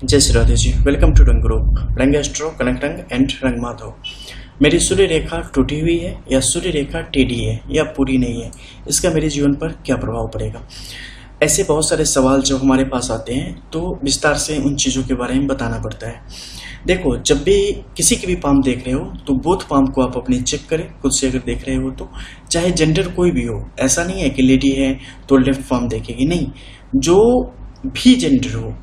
जय Shri Radhe ji. Welcome to रंग group रंग एस्ट्रो कनक रंग एंड रंग माधव। मेरी सूर्य रेखा टूटी हुई है या सूर्य रेखा टेढ़ी है या पूरी नहीं है, इसका मेरे जीवन पर क्या प्रभाव पड़ेगा? ऐसे बहुत सारे सवाल जब हमारे पास आते हैं तो विस्तार से उन चीज़ों के बारे में बताना पड़ता है। देखो, जब भी किसी की भी पाम देख रहे हो तो बोथ पाम को आप अपने चेक करें खुद से। अगर देख रहे हो तो चाहे जेंडर कोई भी हो, ऐसा नहीं है कि लेडी है तो लेफ्ट पाम देखेगी, नहीं, जो भी जेंडर हो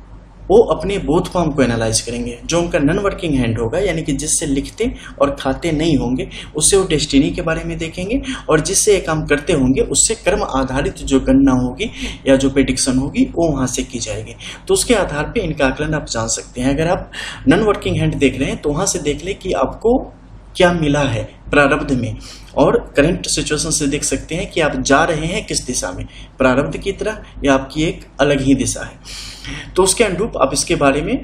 वो अपने बोथ पाम को एनालाइज करेंगे। जो उनका नॉन वर्किंग हैंड होगा, यानी कि जिससे लिखते और खाते नहीं होंगे, उससे वो डेस्टिनी के बारे में देखेंगे, और जिससे ये काम करते होंगे उससे कर्म आधारित जो गणना होगी या जो प्रेडिक्शन होगी वो वहाँ से की जाएगी। तो उसके आधार पे इनका आकलन आप जान सकते हैं। अगर आप नॉन वर्किंग हैंड देख रहे हैं तो वहाँ से देख ले कि आपको क्या मिला है प्रारब्ध में, और करंट सिचुएशन से देख सकते हैं कि आप जा रहे हैं किस दिशा में, प्रारब्ध की तरह या आपकी एक अलग ही दिशा है। तो उसके अनुरूप आप इसके बारे में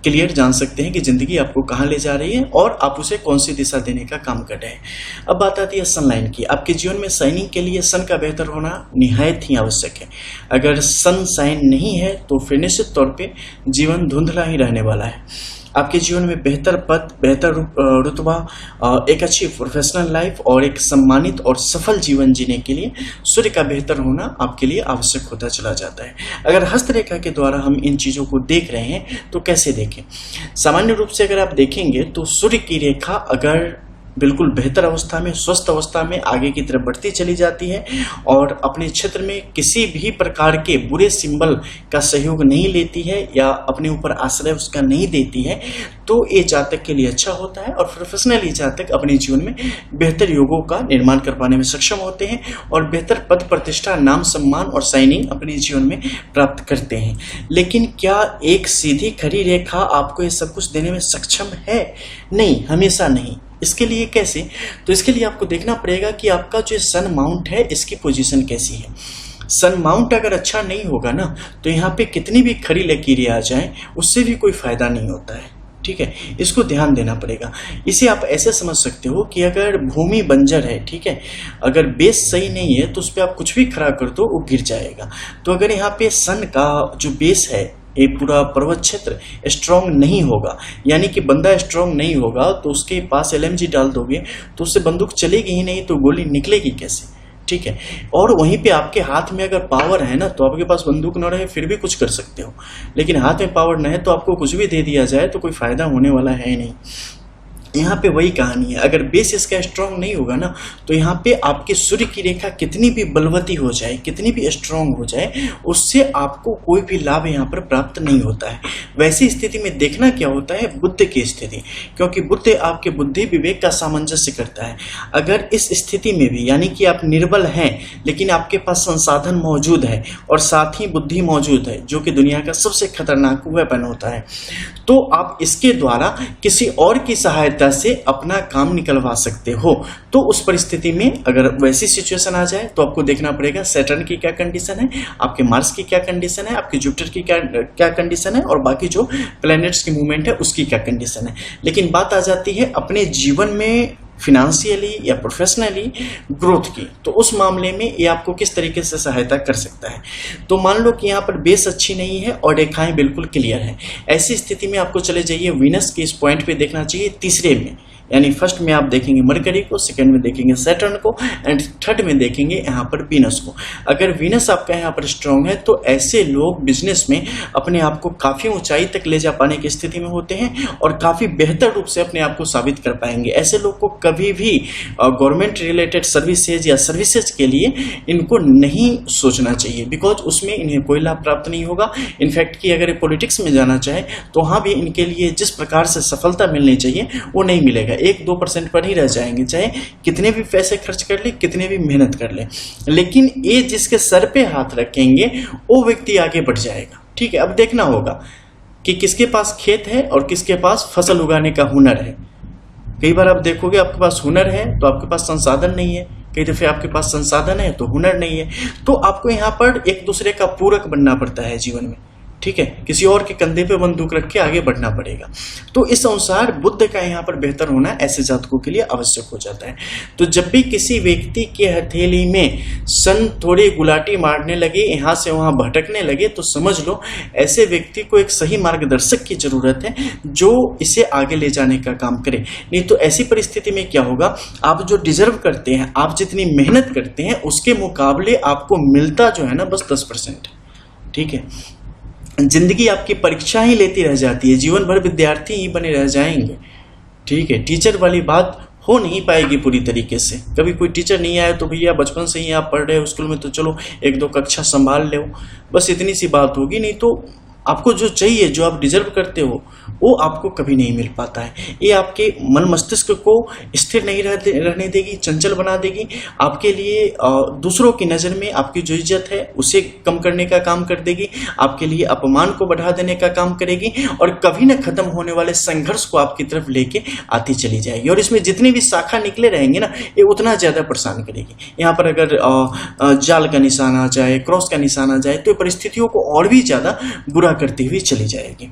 क्लियर जान सकते हैं कि जिंदगी आपको कहाँ ले जा रही है और आप उसे कौन सी दिशा देने का काम कर रहे हैं। अब बात आती है सनलाइन की। आपके जीवन में शाइनिंग के लिए सन का बेहतर होना निहायत ही आवश्यक है। अगर सन शाइन नहीं है तो फिर निश्चित तौर पे जीवन धुंधला ही रहने वाला है। आपके जीवन में बेहतर पद, बेहतर रुतबा, एक अच्छी प्रोफेशनल लाइफ और एक सम्मानित और सफल जीवन जीने के लिए सूर्य का बेहतर होना आपके लिए आवश्यक होता चला जाता है। अगर हस्तरेखा के द्वारा हम इन चीज़ों को देख रहे हैं तो कैसे देखें? सामान्य रूप से अगर आप देखेंगे तो सूर्य की रेखा अगर बिल्कुल बेहतर अवस्था में, स्वस्थ अवस्था में आगे की तरफ बढ़ती चली जाती है और अपने क्षेत्र में किसी भी प्रकार के बुरे सिंबल का सहयोग नहीं लेती है या अपने ऊपर आश्रय उसका नहीं देती है, तो ये जातक के लिए अच्छा होता है और प्रोफेशनली जातक अपने जीवन में बेहतर योगों का निर्माण कर पाने में सक्षम होते हैं और बेहतर पद प्रतिष्ठा, नाम सम्मान और शाइनिंग अपने जीवन में प्राप्त करते हैं। लेकिन क्या एक सीधी खड़ी रेखा आपको ये सब कुछ देने में सक्षम है? नहीं, हमेशा नहीं। इसके लिए कैसे? तो इसके लिए आपको देखना पड़ेगा कि आपका जो सन माउंट है इसकी पोजीशन कैसी है। सन माउंट अगर अच्छा नहीं होगा ना तो यहाँ पे कितनी भी खड़ी लकीरें आ जाएं उससे भी कोई फायदा नहीं होता है। ठीक है, इसको ध्यान देना पड़ेगा। इसे आप ऐसे समझ सकते हो कि अगर भूमि बंजर है, ठीक है, अगर बेस सही नहीं है तो उस पर आप कुछ भी खड़ा कर दो वो गिर जाएगा। तो अगर यहाँ पे सन का जो बेस है, ये पूरा पर्वत क्षेत्र स्ट्रॉन्ग नहीं होगा, यानी कि बंदा स्ट्रॉन्ग नहीं होगा, तो उसके पास एलएमजी डाल दोगे तो उससे बंदूक चलेगी ही नहीं, तो गोली निकलेगी कैसे? ठीक है, और वहीं पे आपके हाथ में अगर पावर है ना तो आपके पास बंदूक न रहे फिर भी कुछ कर सकते हो, लेकिन हाथ में पावर न है तो आपको कुछ भी दे दिया जाए तो कोई फायदा होने वाला है नहीं। यहाँ पे वही कहानी है। अगर बेस इसका स्ट्रांग नहीं होगा ना तो यहाँ पे आपके सूर्य की रेखा कितनी भी बलवती हो जाए, कितनी भी स्ट्रांग हो जाए, उससे आपको कोई भी लाभ यहाँ पर प्राप्त नहीं होता है। वैसी स्थिति में देखना क्या होता है, बुद्ध की स्थिति, क्योंकि बुद्ध आपके बुद्धि विवेक का सामंजस्य करता है। अगर इस स्थिति में भी, यानी कि आप निर्बल हैं लेकिन आपके पास संसाधन मौजूद है और साथ ही बुद्धि मौजूद है, जो कि दुनिया का सबसे खतरनाक वेपन होता है, तो आप इसके द्वारा किसी और की सहायता से अपना काम निकलवा सकते हो। तो उस परिस्थिति में अगर वैसी सिचुएशन आ जाए तो आपको देखना पड़ेगा सैटर्न की क्या कंडीशन है, आपके मार्स की क्या कंडीशन है, आपके जुपिटर की क्या कंडीशन है और बाकी जो प्लैनेट्स की मूवमेंट है उसकी क्या कंडीशन है। लेकिन बात आ जाती है अपने जीवन में फिनेंशियली या प्रोफेशनली ग्रोथ की, तो उस मामले में ये आपको किस तरीके से सहायता कर सकता है। तो मान लो कि यहाँ पर बेस अच्छी नहीं है और रेखाएं बिल्कुल क्लियर है। ऐसी स्थिति में आपको चले जाइए वीनस के इस पॉइंट पे देखना चाहिए, तीसरे में, यानी फर्स्ट में आप देखेंगे मरकरी को, सेकंड में देखेंगे सैटर्न को एंड थर्ड में देखेंगे यहाँ पर वीनस को। अगर वीनस आपका यहाँ पर स्ट्रांग है तो ऐसे लोग बिजनेस में अपने आप को काफ़ी ऊंचाई तक ले जा पाने की स्थिति में होते हैं और काफ़ी बेहतर रूप से अपने आप को साबित कर पाएंगे। ऐसे लोग को कभी भी गवर्नमेंट रिलेटेड सर्विसेज या सर्विसेज के लिए इनको नहीं सोचना चाहिए, बिकॉज उसमें इन्हें कोई लाभ प्राप्त नहीं होगा। इनफैक्ट कि अगर पॉलिटिक्स में जाना चाहे तो वहाँ भी इनके लिए जिस प्रकार से सफलता मिलनी चाहिए वो नहीं मिलेगा, 1-2% पर ही रह जाएंगे, चाहे कितने भी पैसे खर्च कर ले, कितने भी मेहनत कर ले। लेकिन ये जिसके सर पे हाथ रखेंगे वो व्यक्ति आगे बढ़ जाएगा। ठीक है, अब देखना होगा कि किसके पास खेत है और किसके पास फसल उगाने का हुनर है। कई बार आप देखोगे आपके पास हुनर है तो आपके पास संसाधन नहीं है, कई दफे आपके पास संसाधन है तो हुनर नहीं है। तो आपको यहाँ पर एक दूसरे का पूरक बनना पड़ता है जीवन में। ठीक है, किसी और के कंधे पे बंदूक रख के आगे बढ़ना पड़ेगा। तो इस अनुसार बुद्ध का यहाँ पर बेहतर होना ऐसे जातकों के लिए आवश्यक हो जाता है। तो जब भी किसी व्यक्ति के हथेली में सन थोड़ी गुलाटी मारने लगे, यहाँ से वहाँ भटकने लगे, तो समझ लो ऐसे व्यक्ति को एक सही मार्गदर्शक की जरूरत है जो इसे आगे ले जाने का काम करे। नहीं तो ऐसी परिस्थिति में क्या होगा, आप जो डिजर्व करते हैं, आप जितनी मेहनत करते हैं उसके मुकाबले आपको मिलता जो है ना बस 10%। ठीक है, जिंदगी आपकी परीक्षा ही लेती रह जाती है, जीवन भर विद्यार्थी ही बने रह जाएंगे। ठीक है, टीचर वाली बात हो नहीं पाएगी पूरी तरीके से। कभी कोई टीचर नहीं आया तो भैया बचपन से ही आप पढ़ रहे हो स्कूल में, तो चलो 1-2 कक्षा संभाल लो, बस इतनी सी बात होगी। नहीं तो आपको जो चाहिए, जो आप डिजर्व करते हो, वो आपको कभी नहीं मिल पाता है। ये आपके मन मस्तिष्क को स्थिर नहीं रहने देगी, चंचल बना देगी, आपके लिए दूसरों की नज़र में आपकी जो इज्जत है उसे कम करने का काम कर देगी, आपके लिए अपमान को बढ़ा देने का काम करेगी, और कभी न खत्म होने वाले संघर्ष को आपकी तरफ लेके आती चली जाएगी। और इसमें जितनी भी शाखा निकले रहेंगे ना, ये उतना ज़्यादा परेशान करेगी। यहाँ पर अगर जाल का निशान आ जाए, क्रॉस का निशान आ जाए, तो परिस्थितियों को और भी ज़्यादा बुरा करती हुई चली जाएगी।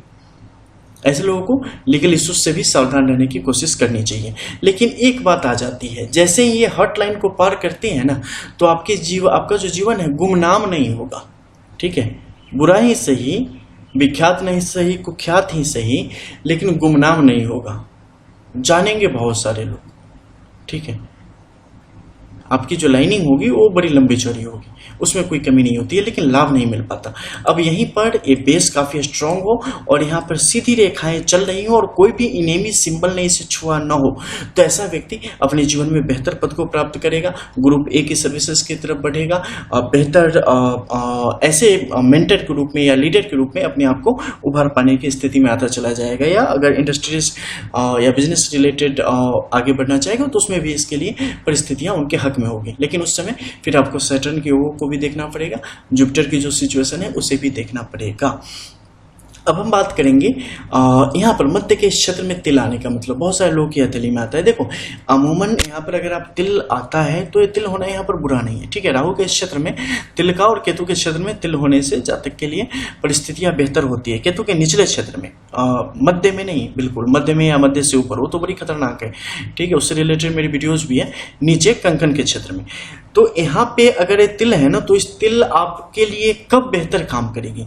ऐसे लोगों को लीगल इश्यूज से भी सावधान रहने की कोशिश करनी चाहिए। लेकिन एक बात आ जाती है, जैसे ही ये हॉट लाइन को पार करते हैं ना, तो आपका जो जीवन है गुमनाम नहीं होगा। ठीक है, बुरा ही सही, विख्यात नहीं सही, कुख्यात ही सही, लेकिन गुमनाम नहीं होगा। जानेंगे बहुत सारे लोग। ठीक है, आपकी जो लाइनिंग होगी वो बड़ी लंबी चौड़ी होगी, उसमें कोई कमी नहीं होती है, लेकिन लाभ नहीं मिल पाता। अब यहीं पर ये बेस काफ़ी स्ट्रांग हो और यहाँ पर सीधी रेखाएं चल रही हो और कोई भी इनेमी सिंबल नहीं से छुआ न हो, तो ऐसा व्यक्ति अपने जीवन में बेहतर पद को प्राप्त करेगा, ग्रुप ए की सर्विसेज की तरफ बढ़ेगा, बेहतर ऐसे मेंटर के रूप में या लीडर के रूप में अपने आप को उभार पाने की स्थिति में आता चला जाएगा। या अगर इंडस्ट्रीज या बिजनेस रिलेटेड आगे बढ़ना चाहेगा तो उसमें भी इसके लिए परिस्थितियाँ उनके हक में होगी। लेकिन उस समय फिर आपको सैटर्न के योगों को भी देखना पड़ेगा, जुपिटर की जो सिचुएशन है उसे भी देखना पड़ेगा। अब हम बात करेंगे यहाँ पर मध्य के क्षेत्र में तिल आने का मतलब। बहुत सारे लोग की हथेली में आता है। देखो अमूमन यहाँ पर अगर आप तिल आता है तो ये तिल होना यहाँ पर बुरा नहीं है। ठीक है, राहु के क्षेत्र में तिल का और केतु के क्षेत्र में तिल होने से जातक के लिए परिस्थितियाँ बेहतर होती है। केतु के निचले क्षेत्र में, मध्य में नहीं, बिल्कुल मध्य में या मध्य से ऊपर, वो तो बड़ी खतरनाक है। ठीक है, उससे रिलेटेड मेरी वीडियोज भी है, नीचे कंकन के क्षेत्र में। तो यहाँ पे अगर ये तिल है ना, तो इस तिल आपके लिए कब बेहतर काम करेगी,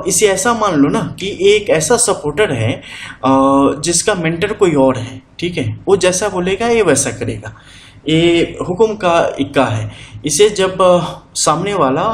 इसे ऐसा मान लो ना कि एक ऐसा सपोर्टर है जिसका मेंटर कोई और है। ठीक है, वो जैसा बोलेगा ये वैसा करेगा, ये हुक्म का इक्का है। इसे जब सामने वाला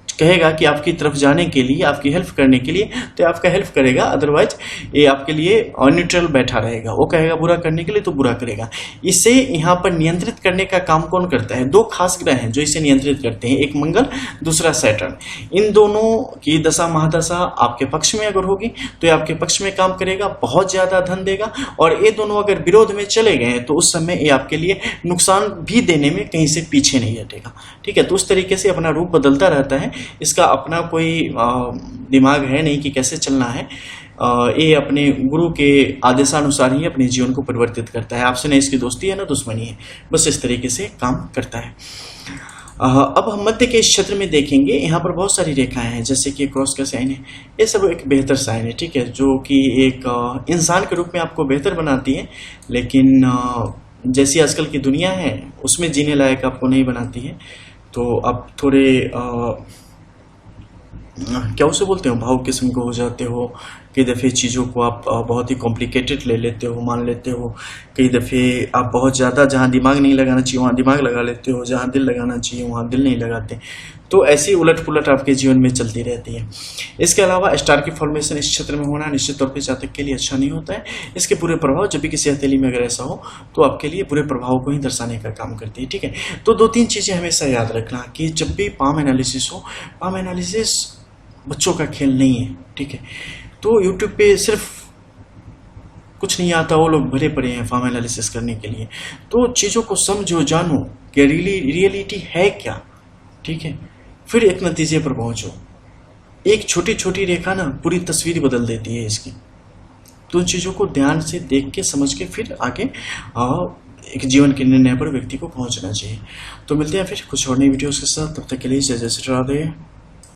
कहेगा कि आपकी तरफ जाने के लिए, आपकी हेल्प करने के लिए, तो आपका हेल्प करेगा, अदरवाइज ये आपके लिए न्यूट्रल बैठा रहेगा। वो कहेगा बुरा करने के लिए तो बुरा करेगा। इसे यहाँ पर नियंत्रित करने का काम कौन करता है? 2 खास ग्रह हैं जो इसे नियंत्रित करते हैं, एक मंगल, दूसरा सैटर्न। इन दोनों की दशा महादशा आपके पक्ष में अगर होगी तो ये आपके पक्ष में काम करेगा, बहुत ज्यादा धन देगा। और ये दोनों अगर विरोध में चले गए तो उस समय ये आपके लिए नुकसान भी देने में कहीं से पीछे नहीं हटेगा। ठीक है, तो उस तरीके से अपना रूप बदलता रहता है। इसका अपना कोई दिमाग है नहीं कि कैसे चलना है। ये अपने गुरु के आदेशानुसार ही अपने जीवन को परिवर्तित करता है। आपसे न इसकी दोस्ती है ना दुश्मनी है, बस इस तरीके से काम करता है। अब हम मध्य के क्षेत्र में देखेंगे, यहाँ पर बहुत सारी रेखाएं हैं, जैसे कि क्रॉस का साइन है। ये सब एक बेहतर साइन है। ठीक है, जो कि एक इंसान के रूप में आपको बेहतर बनाती है, लेकिन जैसी आजकल की दुनिया है उसमें जीने लायक आपको नहीं बनाती है। तो आप थोड़े क्या उसे बोलते हो, भावुक किस्म को हो जाते हो। कई दफ़े चीज़ों को आप बहुत ही कॉम्प्लिकेटेड ले लेते हो, मान लेते हो। कई दफ़े आप बहुत ज़्यादा जहाँ दिमाग नहीं लगाना चाहिए वहाँ दिमाग लगा लेते हो, जहाँ दिल लगाना चाहिए वहाँ दिल नहीं लगाते। तो ऐसी उलट पुलट आपके जीवन में चलती रहती है। इसके अलावा स्टार की फॉर्मेशन इस क्षेत्र में होना निश्चित तौर पर जातक के लिए अच्छा नहीं होता है। इसके बुरे प्रभाव जब भी किसी हथेली में अगर ऐसा हो तो आपके लिए बुरे प्रभाव को ही दर्शाने का काम करती है। ठीक है, तो 2-3 चीज़ें हमेशा याद रखना कि जब भी पाम एनालिसिस हो, पाम एनालिसिस बच्चों का खेल नहीं है। ठीक है, तो यूट्यूब पे सिर्फ कुछ नहीं आता, वो लोग भरे पड़े हैं फॉर्म एनालिसिस करने के लिए। तो चीज़ों को समझो, जानो कि रियलिटी है क्या। ठीक है, फिर एक नतीजे पर पहुंचो। एक छोटी छोटी रेखा ना पूरी तस्वीर बदल देती है इसकी। तो उन चीज़ों को ध्यान से देख के समझ के फिर आगे एक जीवन के निर्णय पर व्यक्ति को पहुंचना चाहिए। तो मिलते हैं फिर कुछ और नई वीडियोस के साथ, तब तक के लिए जय जय श्री राधे।